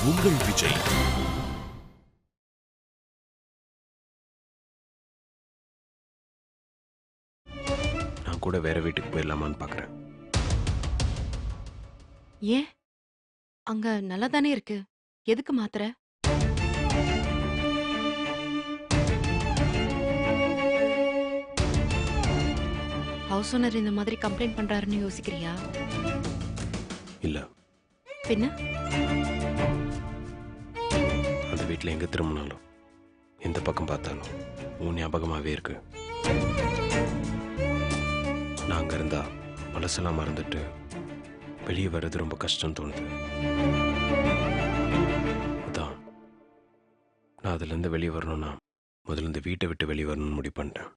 உங்கள் விஜய். நான் கூட வேற வீட்டுக்கு போயிடலாமான்னு பாக்குறேன். ஏன்? அங்க நல்லா தானே இருக்கு. எதுக்கு மாத்துற? ஹவுஸ் ஓனர் இந்த மாதிரி கம்ப்ளைண்ட் பண்றாருன்னு யோசிக்கிறியா? இல்ல, பின்ன அந்த வீட்டுல எங்க திரும்பினாலும் எந்த பக்கம் பார்த்தாலும் உன் ஞாபகமாவே இருக்கு. நான் அங்க இருந்தா பழசெல்லாம் மறந்துட்டு வெளியே வர்றது ரொம்ப கஷ்டம் தோணுது. அதான் நான் அதுல இருந்து வெளியே வரணும்னா முதல்ல இந்த வீட்டை விட்டு வெளியே வரணும்னு முடிவு பண்ணிட்டேன்.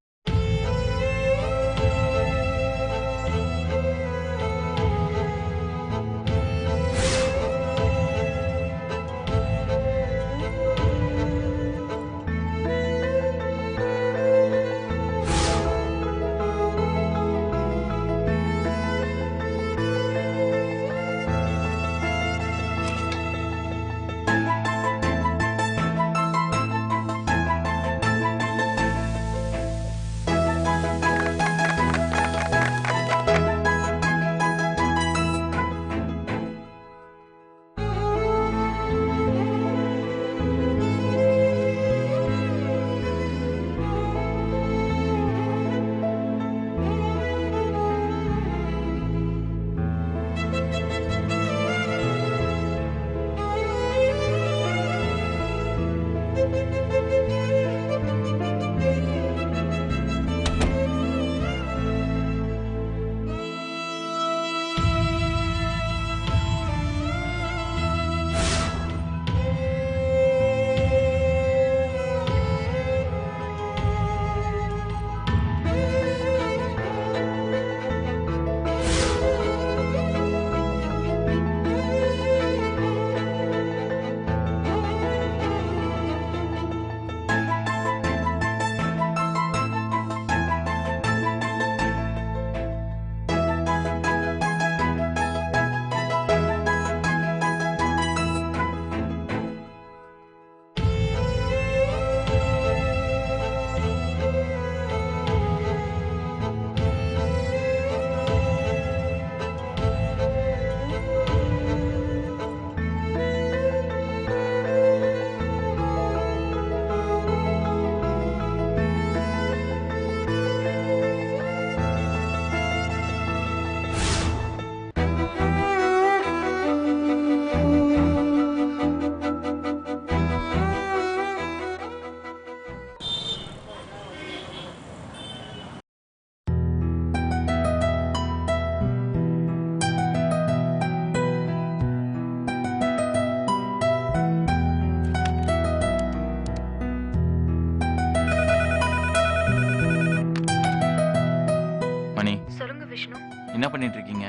என்ன பண்ணிட்டு இருக்கீங்க?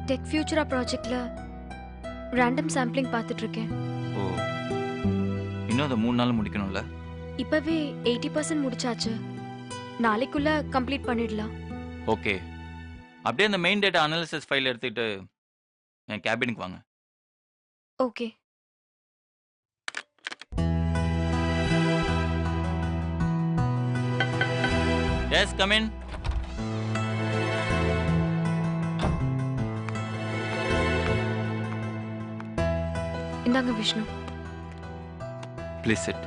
டெக் ஃபியூச்சரா ப்ராஜெக்ட்ல ரேண்டம் சாம்பிளிங் பார்த்துட்டு இருக்கேன். ஓ, இன்னும் அதை 3 நாள் முடிக்கணும்ல? இப்பவே 80% முடிச்சாச்சு. நாளைக்குள்ள கம்ப்ளீட் பண்ணிடலாம். ஓகே, அப்படியே அந்த மெயின் டேட்டா அனாலிசிஸ் ஃபைல் எடுத்துக்கிட்டு என் கேபினுக்கு வாங்க. ஓகே. Yes, come in. இந்தாங்க Vishnu. Please sit.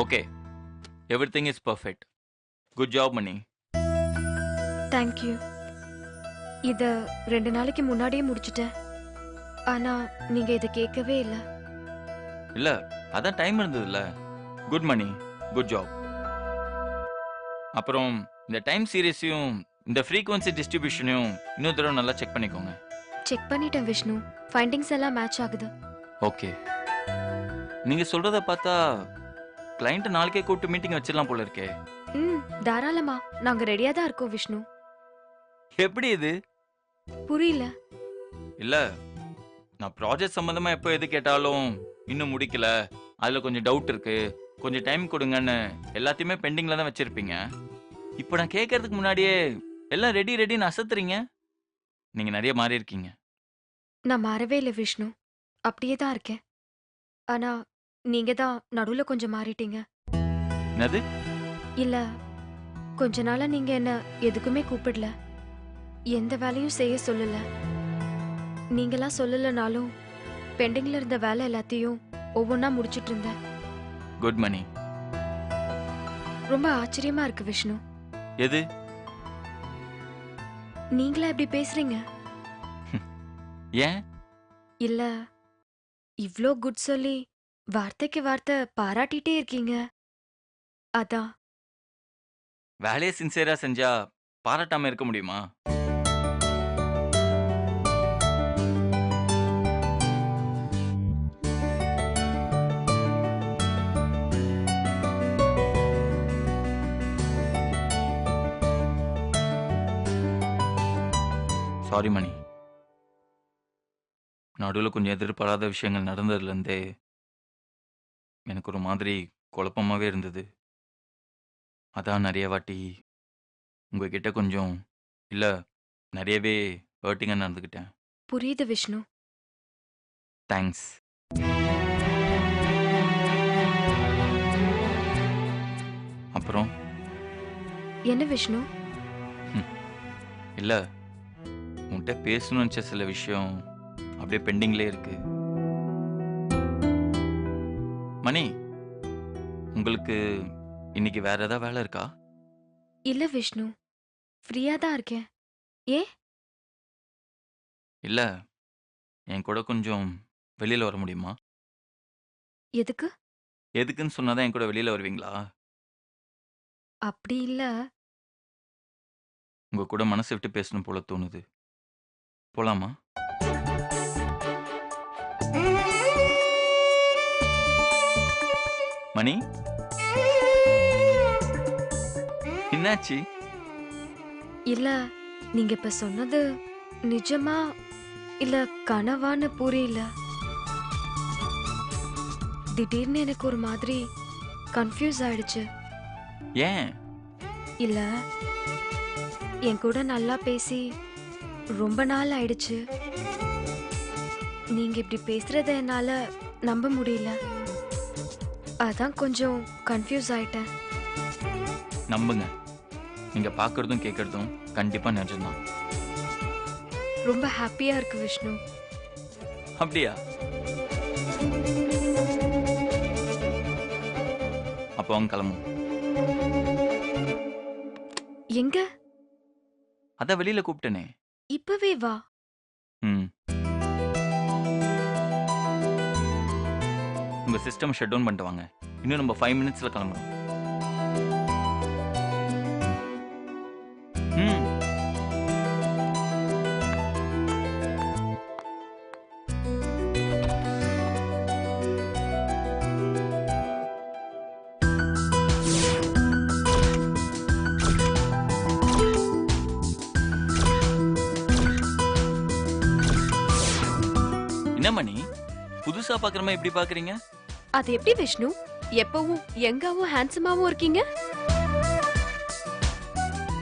Okay, everything is perfect. Good job, Mani. Thank you. இத 2 நாளைக்கு முன்னாடியே முடிச்சிட்டேன். ஆனா நீங்க இத கேட்கவே இல்ல. இல்ல, அதான் டைம் இருந்ததுல. Good Mani, good job. அப்புறம் இந்த டைம் சீரிஸையும் இந்த frequency distributionையும் இன்னொரு தடவை நல்லா செக் பண்ணிக்கோங்க. செக் பண்ணிட்டேன் விஷ்ணு. ஃபைண்டிங்ஸ் எல்லாம் மேட்ச் ஆகுது. ஓகே. நீங்க சொல்றத பார்த்தா கிளையண்ட் நாளைக்கே கூப்பிட்டு மீட்டிங் வச்சிடலாம் போல இருக்கே. ம் தாராளமா நாங்க ரெடியா தான் இருக்கோம் விஷ்ணு. எப்படி இது? புரியல. இல்ல, நான் ப்ராஜெக்ட் சம்பந்தமா எப்போ எது கேட்டாலும் இன்னும் முடிக்கல, அதுல கொஞ்சம் டவுட் இருக்கு, கொஞ்சம் டைம் கொடுங்கன்னு எல்லாத்தையுமே பெண்டிங்ல தான் வச்சிருப்பீங்க. இப்போ நான் கேட்கறதுக்கு முன்னாடியே எல்லாம் ரெடி ரெடின்னு அசத்துறீங்க. நீங்க நிறைய மாறி இருக்கீங்க. நான் மாறவே இல்லை விஷ்ணு, அப்படியே தான் இருக்கேன். ஆனா நீங்க தான் நடுவுல கொஞ்சம் மாறிட்டீங்க. என்னது? இல்ல, கொஞ்ச நாளா நீங்க என்ன எதுக்குமே கூப்பிடல, எந்த வேலையும் செய்ய சொல்லல. நீங்களா சொல்லலனாலும் பெண்டிங்ல இருந்த வேலை எல்லாத்தையும் ஒவ்வொன்றா முடிச்சிட்டு இருந்தேன். குட் மணி. ரொம்ப ஆச்சரியமா இருக்கு விஷ்ணு. எது? நீங்களா இப்படி பேசுறீங்க? ஏன்? இல்ல, இவ்ளோ குட் சொல்லி வார்த்தைக்கு வார்த்தை பாராட்டிட்டே இருக்கீங்க, அதான். வேலையை சின்சியரா செஞ்சா பாராட்டாம இருக்க முடியுமா? சாரி மணி. நடுவில் கொஞ்சம் எதிர்பாராத விஷயங்கள் நடந்ததுலேருந்தே எனக்கு ஒரு மாதிரி குழப்பமாவே இருந்தது. அதான் நிறைய வாட்டி உங்ககிட்ட கொஞ்சம் இல்லை, நிறையவே ஹர்ட்டிங்காக நடந்துக்கிட்டேன். புரியுது விஷ்ணு. தேங்க்ஸ். அப்புறம் என்ன விஷ்ணு? இல்லை, உன்கிட்ட பேசணும்னு நினச்ச சில விஷயம் அப்படியே பெண்டிங்லேயே இருக்கு. மணி, உங்களுக்கு இன்னைக்கு வேற ஏதாவது வேலை இருக்கா? இல்ல விஷ்ணு, ஃப்ரீயா தான் இருக்கேன். ஏ? இல்லை, என் கூட கொஞ்சம் வெளியில் வர முடியுமா? எதுக்கு? எதுக்குன்னு சொன்னாதான் என் கூட வெளியில் வருவீங்களா? அப்படி இல்ல. உங்க கூட மனசு விட்டு பேசணும் போல தோணுது. போலாமா? மணி, என்னாச்சு? இல்ல, நீங்க இப்ப சொன்னது நிஜமா இல்ல கனவான்னு புரியல. திடீர்னு எனக்கு ஒரு மாதிரி கன்ஃபியூஸ் ஆயிடுச்சு. ஏன்? இல்ல, என் கூட நல்லா பேசி ரொம்ப நாள் ஆயிடுச்சு. நீங்க இப்படி பேசுறத என்னால நம்ப முடியல, அதான் கொஞ்சம் கன்ஃபியூஸ் ஆயிட்டேன். நம்புங்க, நீங்க பார்க்கறதும் கேட்கறதும் கண்டிப்பா நிஜம்தான். ரொம்ப ஹாப்பியா இருக்கு விஷ்ணு. அப்படியா? அப்போ அவங்க கிளம்பும். எங்க? அதான் வெளியில கூப்பிட்டேனே. இப்பவே வா. ம். உங்க சிஸ்டம் ஷட் டவுன் பண்ணிட்டு வாங்க. இன்னும் நம்ம 5 மினிட்ஸ்ல கிளம்பணும். ம். என்ன மணி, புதுசா பாக்குற மாதிரி இப்படி பாக்குறீங்க? அது எப்படி விஷ்ணு? எப்பவும் யங்காவும் ஹேண்ட்ஸமாவும் இருக்கீங்க.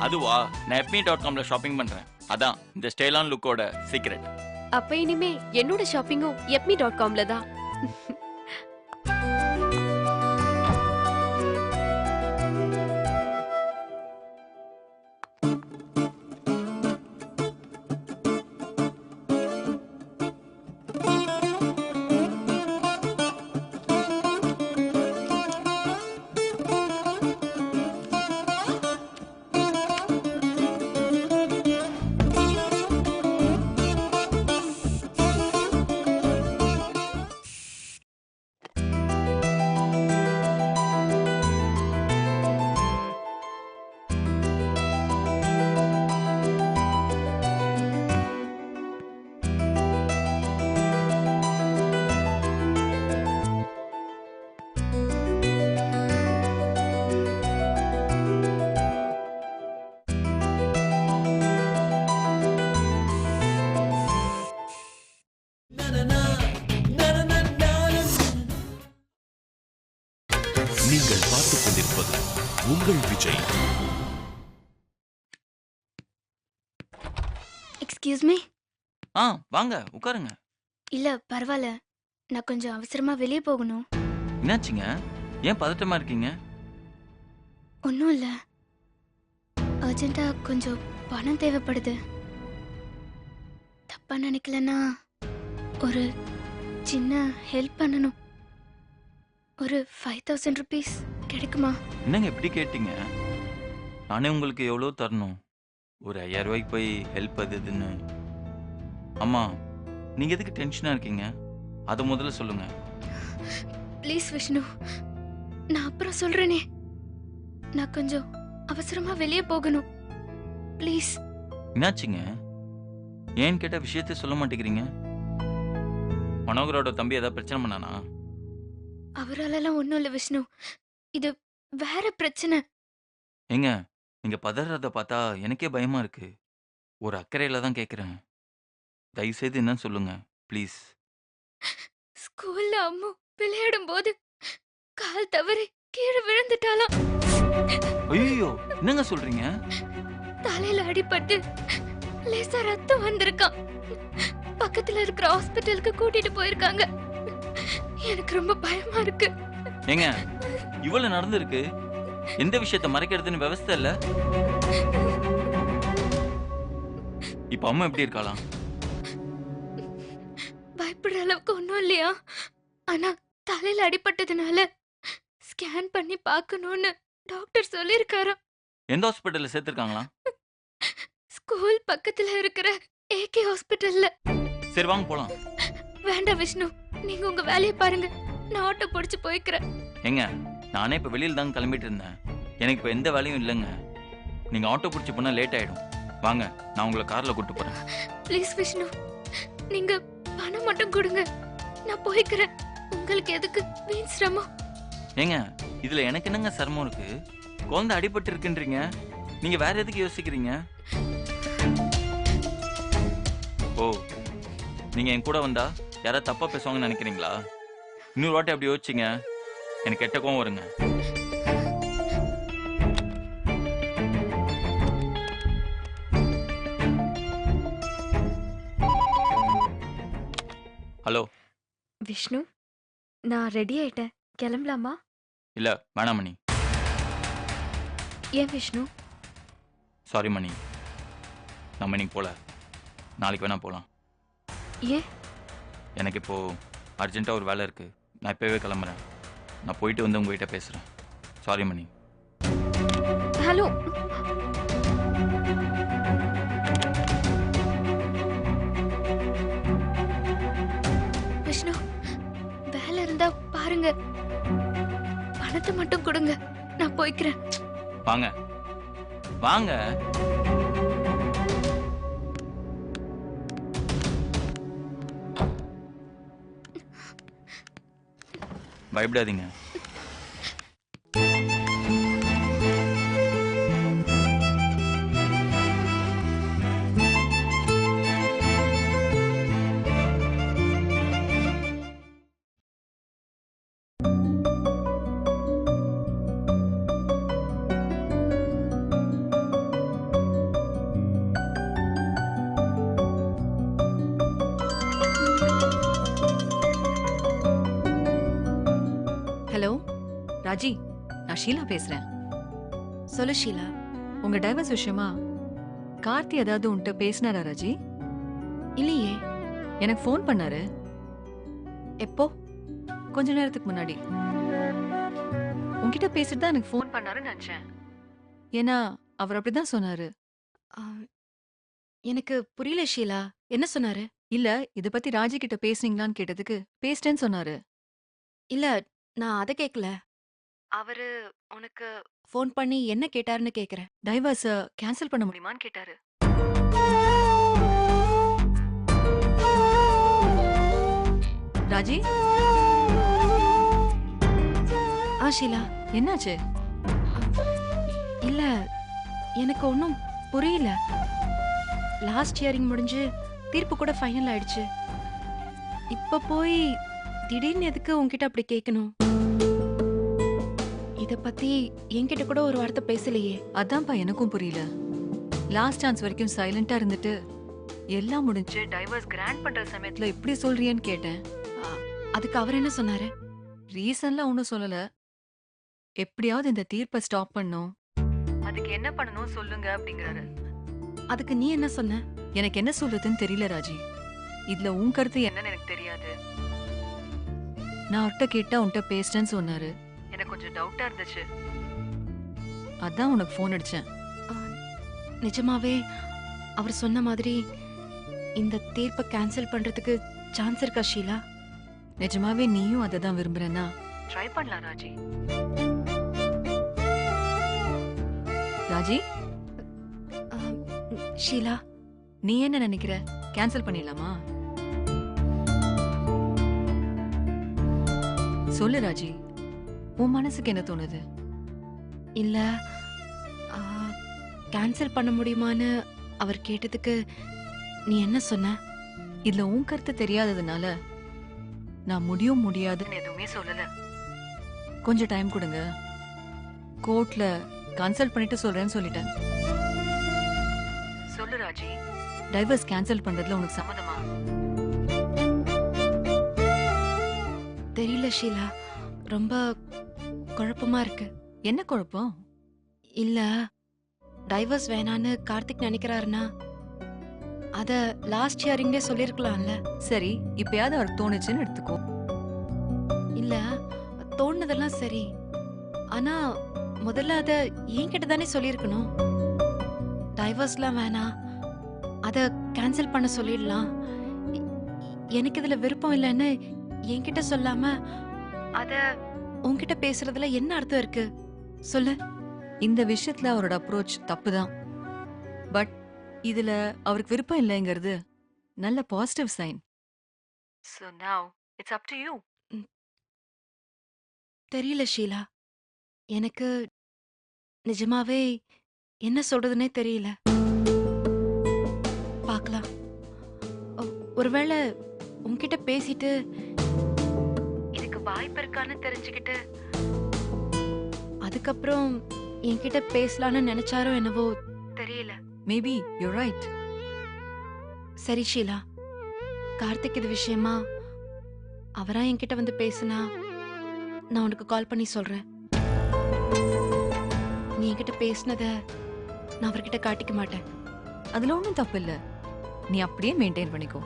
அதுவா, நான் epme.comல ஷாப்பிங் பண்றேன். அதான் இந்த ஸ்டைல் ஆன் லுக்கோட சீக்ரெட். அப்ப இனிமே என்னோட ஷாப்பிங்கும் epme.comல தான். உங்கள் விஜய். Excuse me. வாங்க உட்காருங்க. இல்ல பரவாயில்ல, நான் கொஞ்சம் அவசரமா வெளியே போகணும். என்னாச்சுங்க? ஏன் பதட்டமா இருக்கீங்க? ஒன்றும் இல்ல, அர்ஜென்ட்டா கொஞ்சம் பணம் தேவைப்படுது. தப்பா நினைக்கலன்னா ஒரு சின்ன ஹெல்ப் பண்ணணும். ஒரு 5000 rupees கிடைக்குமா? என்னங்க இப்படி கேட்டீங்க? நானே உங்களுக்கு எவ்வளோ தரணும்? ஒரு 5000 ரூபாய்க்கு போய் ஹெல்ப் அது இதுன்னு. அம்மா, நீங்க எதுக்கு டென்ஷனா இருக்கீங்க? அதை முதல்ல சொல்லுங்க. ப்ளீஸ் விஷ்ணு, நான் அப்புறம் சொல்றேனே. நான் கொஞ்சம் அவசரமா வெளியே போகணும். ப்ளீஸ். என்னாச்சுங்க? ஏன்னு கேட்ட விஷயத்த சொல்ல மாட்டேங்கிறீங்க? மனோகரோட தம்பி ஏதாவது பிரச்சனை பண்ணானா? அவராலலாம் ஒன்றும் இல்லை விஷ்ணு, இது வேற பிரச்சனை. ஏங்க, நீங்க பதறத பார்த்தா எனக்கே பயமா இருக்கு. ஒரு அக்கறையில தான் கேட்குறேன். தயவுசெய்து என்னன்னு சொல்லுங்க ப்ளீஸ். ஸ்கூல்ல அம்மு விளையாடும் போது கால் தவறி கீழே விழுந்துட்டாலாம். ஐயோ, என்னங்க சொல்றீங்க? தலையில அடிபட்டு லேசா ரத்தம் வந்திருக்கான். பக்கத்துல இருக்கிற ஹாஸ்பிட்டலுக்கு கூட்டிட்டு போயிருக்காங்க. எனக்கு ரொம்ப பயமா இருக்கு. ஏங்க, இவ்வளவு நடந்திருக்கு, எந்த விஷயத்தை மறைக்கிறதுன்னு விவஸ்தை இல்ல. இப்ப அம்மா எப்படி இருக்காளாம்? பயப்படுற அளவுக்கு ஒன்றும் இல்லையா, ஆனா தலையில அடிபட்டதுனால ஸ்கேன் பண்ணி பார்க்கணும்னு டாக்டர் சொல்லியிருக்காராம். எந்த ஹாஸ்பிட்டல்ல சேர்த்திருக்காங்களா? ஸ்கூல் பக்கத்துல இருக்கிற ஏகே ஹாஸ்பிட்டல்ல. சரி வாங்க போலாம். வேண்டாம் விஷ்ணு, நீங்க உங்க வேலையை பாருங்க, நான் ஆட்டோ பிடிச்சு போய்க்கிறேன். ஏங்க, நானே இப்ப வெளியில தான் கிளம்பிட்டு இருந்தேன். எனக்கு இப்ப எந்த வேலையும் இல்லைங்க. நீங்க ஆட்டோ பிடிச்சி போனா லேட் ஆயிடும். வாங்க, நான் உங்களை கார்ல கூட்டு போறேன். ப்ளீஸ் விஷ்ணு, நீங்க பணம் மட்டும் கொடுங்க, நான் போய்க்கிறேன். உங்களுக்கு எதுக்கு வீண் சிரமம்? ஏங்க, இதுல எனக்கு என்னங்க சிரமம் இருக்கு? குழந்தை அடிபட்டு இருக்குன்றீங்க, நீங்க வேற எதுக்கு யோசிக்கிறீங்க? ஓ, நீங்க என் கூட வந்தா யாராவது தப்பா பேசுவாங்கன்னு நினைக்கிறீங்களா? இன்னொரு வாட்டி அப்படி யோசிச்சிங்க, எனக்கு கெட்ட கோவம் வருங்க. ஹலோ. விஷ்ணு, நான் ரெடி ஆயிட்டேன், கிளம்பலாமா? இல்ல வேணாம் மணி. ஏன் விஷ்ணு? சாரி மணி, நம்ம இன்னைக்கு போல, நாளைக்கு வேணா போலாம். ஏன்? எனக்கு இப்போ அர்ஜென்ட்டாக ஒரு வேலை இருக்கு, நான் இப்போவே கிளம்புறேன். நான் போயிட்டு வந்து உங்ககிட்ட பேசுகிறேன். சாரி மணி. ஹலோ, விஷ்ணு, வேலை இருந்தா பாருங்க, பணத்தை மட்டும் கொடுங்க, நான் போய்க்கிறேன். வாங்க வாங்க. பயப்படாதீங்க. ஹலோ ராஜி, நான் ஷீலா பேசுறேன். சொல்லு ஷீலா. உங்க டைவர்ஸ் விஷயமா கார்த்தி ஏதாவது உன்கிட்ட பேசினாரா ராஜி? இல்லையே. எனக்கு ஃபோன் பண்ணாரு. எப்போ? கொஞ்ச நேரத்துக்கு முன்னாடி. உன்கிட்ட பேசிட்டு தான் எனக்கு ஃபோன் பண்ணாருன்னு நினைச்சேன். ஏன்னா அவர் அப்படிதான் சொன்னாரு. ஆ, எனக்கு புரியல ஷீலா, என்ன சொன்னாரு? இல்ல, இத பத்தி ராஜி கிட்ட பேசுனீங்களான்னு கேட்டதுக்கு பேசிட்டேன்னு சொன்னாரு. இல்ல, நான் அதை கேட்கல. அவரு உனக்கு ஃபோன் பண்ணி என்ன கேட்டாருன்னு கேக்குறேன். டைவர்ஸ கேன்சல் பண்ண முடியுமான்னு கேட்டாரு. ராஜி, ஷீலா, என்னாச்சு? இல்ல, எனக்கு ஒன்றும் புரியல. லாஸ்ட் ஹியரிங் முடிஞ்சு தீர்ப்பு கூட ஃபைனல் ஆயிடுச்சு. இப்ப போய் திடீர்னு எதுக்கு உன்கிட்ட அப்படி கேட்கணும்? இத பத்தி என்கிட்ட கூட ஒரு வார்த்தை பேசலையே. அதான்ப்பா எனக்கும் புரியல. லாஸ்ட் சான்ஸ் வரைக்கும் சைலண்டா இருந்துட்டு எல்லாம் முடிஞ்சு டைவர்ஸ் கிராண்ட் பண்ற சமயத்துல இப்படி சொல்றியேன்னு கேட்டேன். அதுக்கு அவர் என்ன சொன்னாரு? ரீசன்லாம் ஒன்றும் சொல்லல. எப்படியாவது இந்த தீர்ப்பை ஸ்டாப் பண்ணும், அதுக்கு என்ன பண்ணணும் சொல்லுங்க அப்படிங்கிறாரு. அதுக்கு நீ என்ன சொன்ன? எனக்கு என்ன சொல்றதுன்னு தெரியல ராஜி. இதுல உன் கருத்து என்னன்னு எனக்கு தெரியாது. நான் அவர்கிட்ட கேட்டா உன்கிட்ட பேசிட்டேன்னு சொன்னாரு. எனக்கு கொஞ்சம் டவுட்டா இருந்துச்சு, அதான் உனக்கு ஃபோன் அடிச்சேன். நிஜமாவே அவர் சொன்ன மாதிரி இந்த தீர்ப்பை கேன்சல் பண்றதுக்கு சான்ஸ் இருக்கா ஷீலா? நிஜமாவே நீயும் அதை தான் விரும்புறேன்னா ட்ரை பண்ணலாம் ராஜி. ராஜி, ஷீலா, நீ என்ன நினைக்கிற? கேன்சல் பண்ணிடலாமா? சொல்லு ராஜி, உன் மனசுக்கு என்ன தோணுது? இல்ல கேன்சல் பண்ண முடியுமான்னு அவர் கேட்டதுக்கு நீ என்ன சொன்ன? இதுல உன் கருத்து தெரியாததுனால நான் முடியும் முடியாதுன்னு எதுவுமே சொல்லல. கொஞ்சம் டைம் கொடுங்க, கோர்ட்ல கன்சல்ட் பண்ணிட்டு சொல்றேன்னு சொல்லிட்டேன். சொல்லு ராஜி, டைவர்ஸ் கேன்சல் பண்றதுல உனக்கு சம்மதமா? தெரியல ஷீலா, ரொம்ப குழப்பமா இருக்கு. என்ன குழப்பம்? இல்ல, டைவர்ஸ் வேணான்னு கார்த்திக் நினைக்கிறாருன்னா அத லாஸ்ட் ஹியரிங்லே சொல்லிருக்கலாம்ல. சரி, இப்பயாவது அவருக்கு தோணுச்சுன்னு எடுத்துக்கோ. இல்ல, தோணுனதெல்லாம் சரி, ஆனா முதல்ல அத என்கிட்ட தானே சொல்லியிருக்கணும். டைவர்ஸ்லாம் வேணாம், அத கேன்சல் பண்ண சொல்லிடலாம், எனக்கு இதுல விருப்பம் இல்லைன்னு என்கிட்ட சொல்லாம அத உன்கிட்ட பேசுறதுல என்ன அர்த்தம் இருக்கு சொல்லு? இந்த விஷயத்துல அவரோட அப்ரோச் தப்புதான். பட் இதுல அவருக்கு விருப்பம் இல்லைங்கிறது நல்ல positive sign. So now it's up to you. தெரியல ஷீலா, எனக்கு நிஜமாவே என்ன சொல்றதுன்னே தெரியல. பார்க்கலாம். ஒருவேளை உன்கிட்ட பேசிட்டு இதுக்கு வாய்ப்பு இருக்கான்னு தெரிஞ்சுக்கிட்டு அதுக்கப்புறம் என்கிட்ட பேசலான்னு நினைச்சாரோ என்னவோ தெரியல. Maybe you're right. சரி ஷீலா, கார்த்திக் இது விஷயமா அவரா என்கிட்ட வந்து பேசுனா நான் உனக்கு கால் பண்ணி சொல்றேன். நீ என்கிட்ட பேசினத நான் அவர்கிட்ட காட்டிக்க மாட்டேன். அதுல ஒன்றும் தப்பு இல்ல, நீ அப்படியே மெயின்டைன் பண்ணிக்கோ.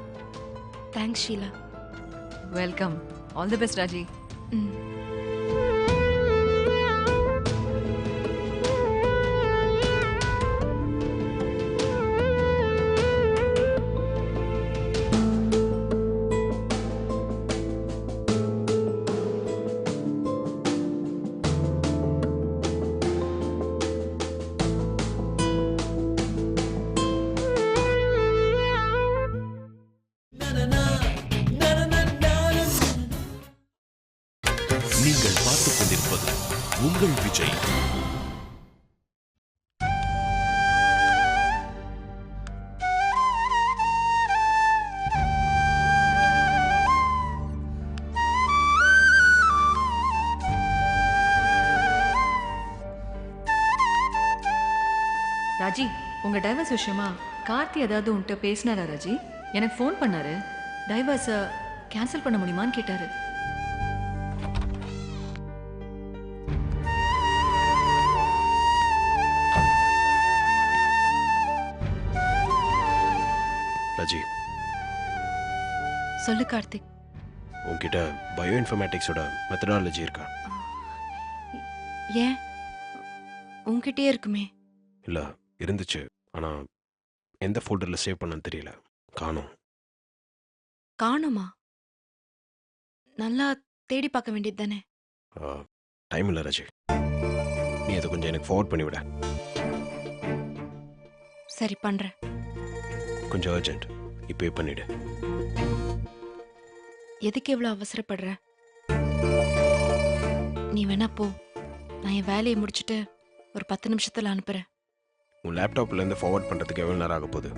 Thanks Sheela. Welcome. All the best Raji. ம். நீங்கள் பார்த்துக் கொண்டிருப்பது உங்கள் விஜய். ராஜி, உங்க டைவர்ஸ் விஷயமா கார்த்தி ஏதாவது உன்கிட்ட பேசினாரா ராஜி? எனக்கு ஃபோன் பண்ணாரு, டைவர்ஸை கேன்சல் பண்ண முடியுமான்னு கேட்டாரு. ராஜி, சொல்லு கார்த்திக். உன்கிட்ட பயோ இன்ஃபர்மேட்டிக்ஸோட மெத்தடாலஜி இருக்கா? ஏன், உன்கிட்டயே இருக்குமே. இல்லை, இருந்துச்சு. ஆனால் எந்த ஃபோல்டரில் சேவ் பண்ணன்னு தெரியல, காணோம். காணுமா? நல்லா தேடி பார்க்க வேண்டியது தானே. டைம் இல்லை ராஜி, நீ அதை கொஞ்சம் எனக்கு ஃபார்வர்ட் பண்ணிவிட. சரி, பண்றேன். கொஞ்சம் அர்ஜென்ட், இப்போயே பண்ணிவிடு. எதுக்கு இவ்வளோ அவசரப்படுற? நீ வேணா போ, நான் என் வேலையை முடிச்சுட்டு ஒரு 10 நிமிஷத்துல அனுப்புறேன். உன் லேப்டாப்லேருந்து ஃபார்வர்ட் பண்ணுறதுக்கு எவ்வளோ நேரம் ஆக போகுது?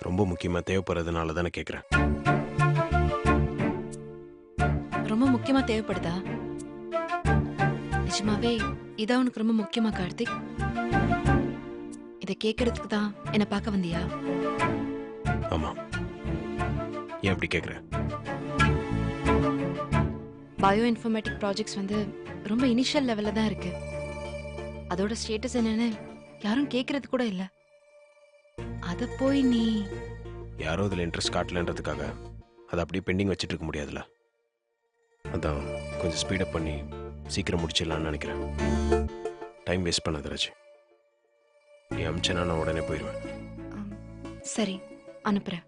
ரொம்ப முக்கியமாக தேவைப்படுறதுனால தானே கேட்குறேன். ரொம்ப முக்கியமா தேவைப்படுதா? நிஜமாவே இதான் உனக்கு ரொம்ப முக்கியமா கார்த்திக்? இதை கேட்கறதுக்கு தான் என்னை பார்க்க வந்தியா? ஆமாம். ஏன் அப்படி கேட்குற? பயோ இன்ஃபர்மேட்டிக் ப்ராஜெக்ட்ஸ் வந்து ரொம்ப இனிஷியல் லெவலில் தான் இருக்கு. அதோட ஸ்டேட்டஸ் என்னன்னு யாரும் கேட்கறது கூட இல்லை. அதை போய் நீ யாரோ இதில் இன்ட்ரெஸ்ட் காட்டலன்றதுக்காக அதை அப்படியே பெண்டிங் வச்சுட்டு இருக்க முடியாதுல்ல. அதான் கொஞ்சம் ஸ்பீடப் பண்ணி சீக்கிரம் முடிச்சிடலான்னு நினைக்கிறேன். டைம் வேஸ்ட் பண்ணாத ராஜி. நீ அமிச்சனா நான் உடனே போயிடுவேன். சரி அனுப்புறேன்.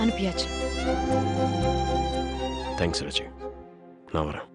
அனுப்பியாச்சு. தேங்க்ஸ் ராஜி. நான் வரேன்.